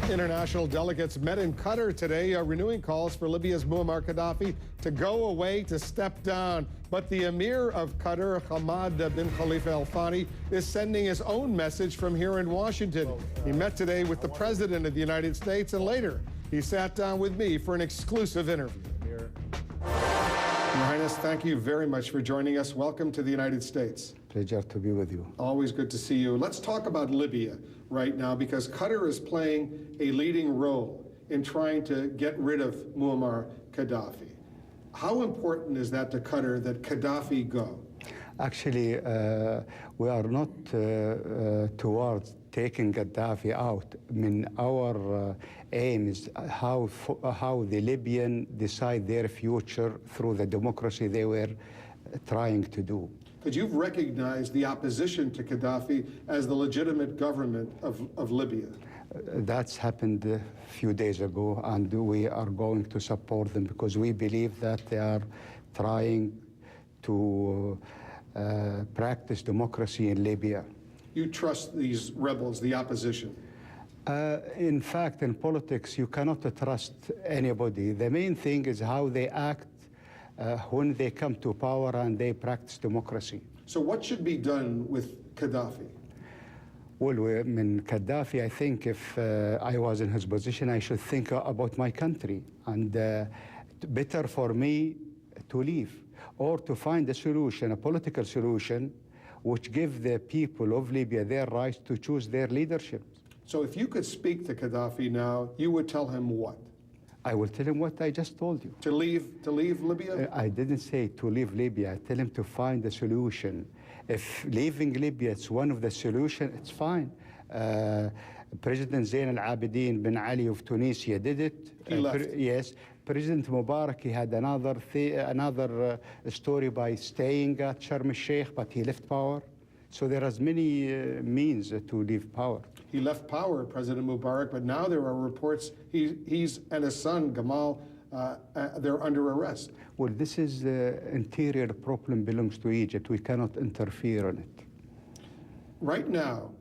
International delegates met in Qatar today, renewing calls for Libya's Muammar Gaddafi to go away, to step down. But the Emir of Qatar, Hamad bin Khalifa Al Thani, is sending his own message from here in Washington. He met today with the President of the United States, and later he sat down with me for an exclusive interview. Your Highness, thank you very much for joining us. Welcome to the United States. Pleasure to be with you. Always good to see you. Let's talk about Libya right now, because Qatar is playing a leading role in trying to get rid of Muammar Gaddafi. How important is that to Qatar that Gaddafi go? Actually, we are not towards taking Gaddafi out. I mean, our aim is how the Libyan decide their future through the democracy they were trying to do. Because you've recognized the opposition to Gaddafi as the legitimate government of Libya. That's happened a few days ago, and we are going to support them because we believe that they are trying to practice democracy in Libya. You trust these rebels, the opposition? In fact, in politics, you cannot trust anybody. The main thing is how they act when they come to power and they practice democracy. So what should be done with Gaddafi? Well, Gaddafi, I think if I was in his position, I should think about my country. And better for me to leave or to find a solution, a political solution, which give the people of Libya their right to choose their leadership. So if you could speak to Gaddafi now, you would tell him what? I will tell him what I just told you. To leave Libya? I didn't say to leave Libya. I tell him to find a solution. If leaving Libya is one of the solutions, it's fine. President Zain al-Abidin bin Ali of Tunisia did it. He left. Yes. President Mubarak, he had another story by staying at Sharm el-Sheikh, but he left power. So there are many means to leave power. He left power, President Mubarak, but now there are reports he's and his son, Gamal, they're under arrest. Well, this is interior problem belongs to Egypt. We cannot interfere in it. Right now,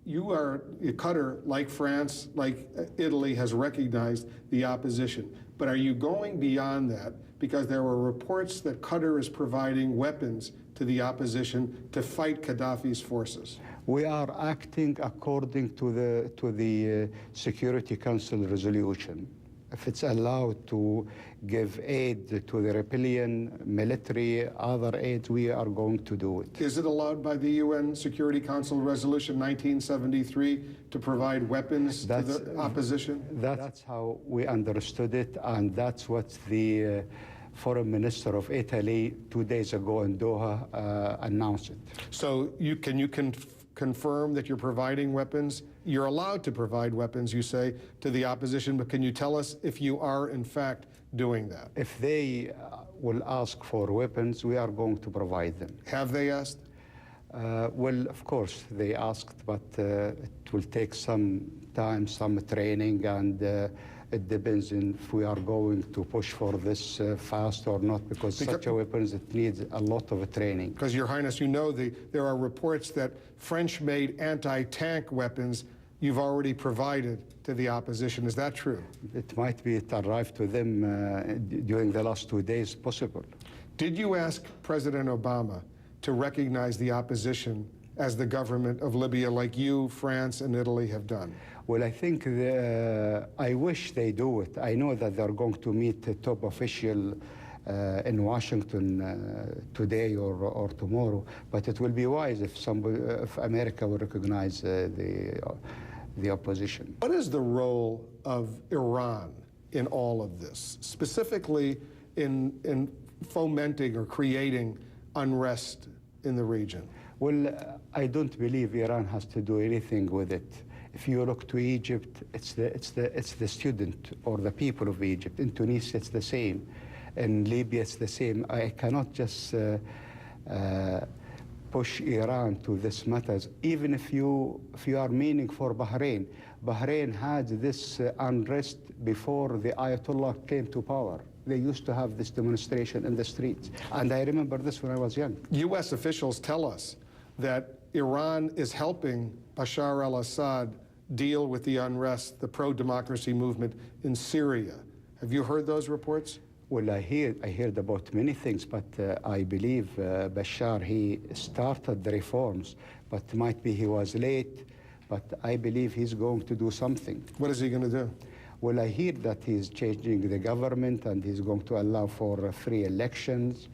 you are, Qatar, like France, like Italy, has recognized the opposition. But are you going beyond that? Because there were reports that Qatar is providing weapons to the opposition to fight Gaddafi's forces. We are acting according to the Security Council resolution. If it's allowed to give aid to the rebellion, military, other aid, we are going to do it. Is it allowed by the UN Security Council Resolution 1973 to provide weapons to the opposition? That's how we understood it, and that's what the Foreign Minister of Italy 2 days ago in Doha announced it. So can you confirm that you're providing weapons? You're allowed to provide weapons, you say, to the opposition, but can you tell us if you are, in fact, doing that? If they will ask for weapons, we are going to provide them. Have they asked? Well, of course, they asked, but it will take some time, some training, and it depends on if we are going to push for this fast or not, because such a weapons, it needs a lot of training. Because, Your Highness, you know there are reports that French-made anti-tank weapons you've already provided to the opposition. Is that true? It might be it arrived to them during the last 2 days, possible. Did you ask President Obama to recognize the opposition as the government of Libya like you, France, and Italy have done? Well, I think I wish they do it. I know that they're going to meet the top official in Washington today or tomorrow, but it will be wise if America will recognize the opposition. What is the role of Iran in all of this, specifically in fomenting or creating unrest in the region? Well, I don't believe Iran has to do anything with it. If you look to Egypt, it's the student or the people of Egypt. In Tunisia, it's the same. In Libya, it's the same. I cannot just push Iran to this matters. Even if you are meaning for Bahrain, Bahrain had this unrest before the Ayatollah came to power. They used to have this demonstration in the streets. And I remember this when I was young. U.S. officials tell us that Iran is helping Bashar al-Assad deal with the unrest, the pro-democracy movement in Syria. Have you heard those reports? Well, I heard about many things, but I believe Bashar, he started the reforms, but might be he was late, but I believe he's going to do something. What is he going to do? Well, I hear that he's changing the government and he's going to allow for free elections.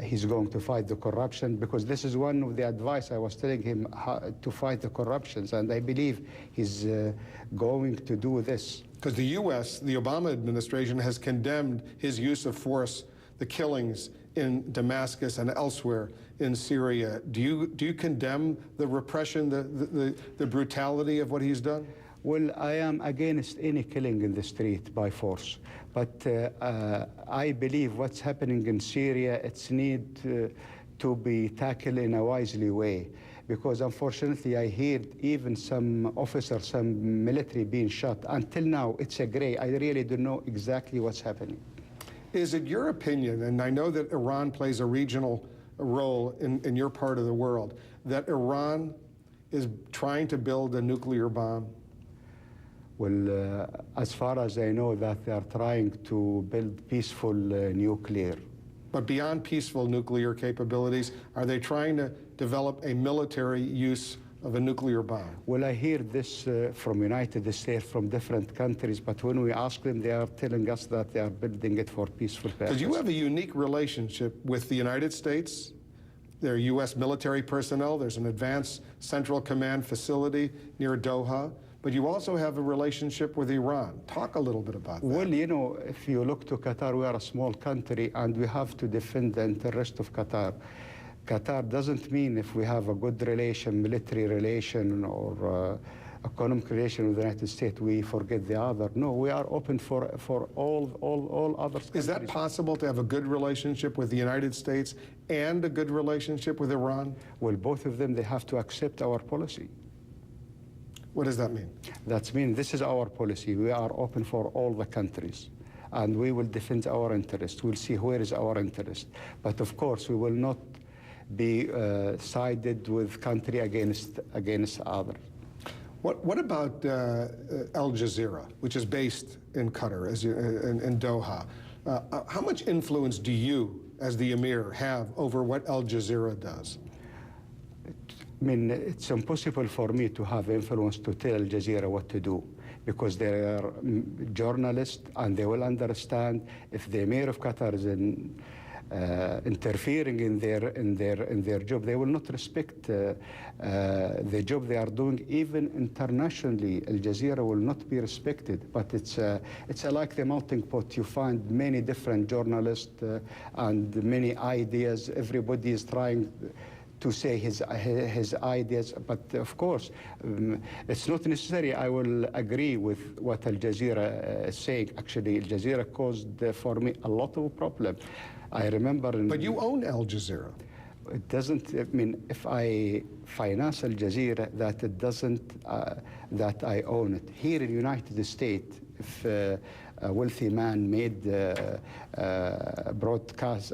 He's going to fight the corruption, because this is one of the advice I was telling him, to fight the corruptions, and I believe he's going to do this. Because the U.S., the Obama administration, has condemned his use of force, the killings in Damascus and elsewhere in Syria. Do you condemn the repression, the brutality of what he's done? Well, I am against any killing in the street by force. But I believe what's happening in Syria, it's need to be tackled in a wisely way. Because unfortunately, I heard even some officers, some military being shot. Until now, it's a gray. I really don't know exactly what's happening. Is it your opinion, and I know that Iran plays a regional role in your part of the world, that Iran is trying to build a nuclear bomb? Well, as far as I know, that they are trying to build peaceful nuclear. But beyond peaceful nuclear capabilities, are they trying to develop a military use of a nuclear bomb? Well, I hear this from United States, from different countries, but when we ask them, they are telling us that they are building it for peaceful purposes. Because you have a unique relationship with the United States. There are U.S. military personnel. There's an advanced central command facility near Doha. But you also have a relationship with Iran. Talk a little bit about that. Well, you know, if you look to Qatar, we are a small country, and we have to defend the interest of Qatar. Qatar doesn't mean if we have a good relation, military relation, or economic relation with the United States, we forget the other. No, we are open for all other countries. Is that possible, to have a good relationship with the United States and a good relationship with Iran? Well, both of them, they have to accept our policy. What does that mean? That means this is our policy. We are open for all the countries, and we will defend our interest. We'll see where is our interest. But of course, we will not be sided with country against other. What about Al Jazeera, which is based in Qatar, in Doha? How much influence do you, as the Emir, have over what Al Jazeera does? I mean, it's impossible for me to have influence to tell Al Jazeera what to do, because they are journalists and they will understand if the Emir of Qatar is interfering in their job, they will not respect the job they are doing. Even internationally, Al Jazeera will not be respected. But it's like the melting pot. You find many different journalists and many ideas. Everybody is trying to say his ideas, but of course, it's not necessary. I will agree with what Al Jazeera is saying. Actually, Al Jazeera caused for me a lot of problem. I remember. But you own Al Jazeera. It doesn't. I mean, if I finance Al Jazeera, that it doesn't. That I own it. Here in the United States, if a wealthy man made broadcast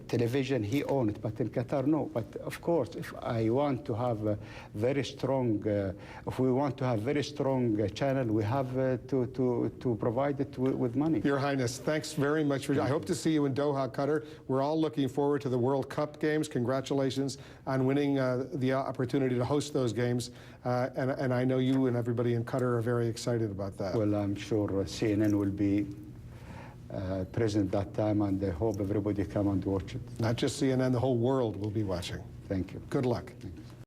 television, he owned it. But in Qatar, no. But of course, if I want to have a very strong, if we want to have very strong channel, we have to provide it with money. Your Highness, thanks very much for. I hope to see you in Doha, Qatar. We're all looking forward to the World Cup games. Congratulations on winning the opportunity to host those games. And I know you and everybody in Qatar are very excited about that. Well, I'm sure CNN will be present that time, and I hope everybody come and watch it. Not just CNN, the whole world will be watching. Thank you. Good luck. Thank you.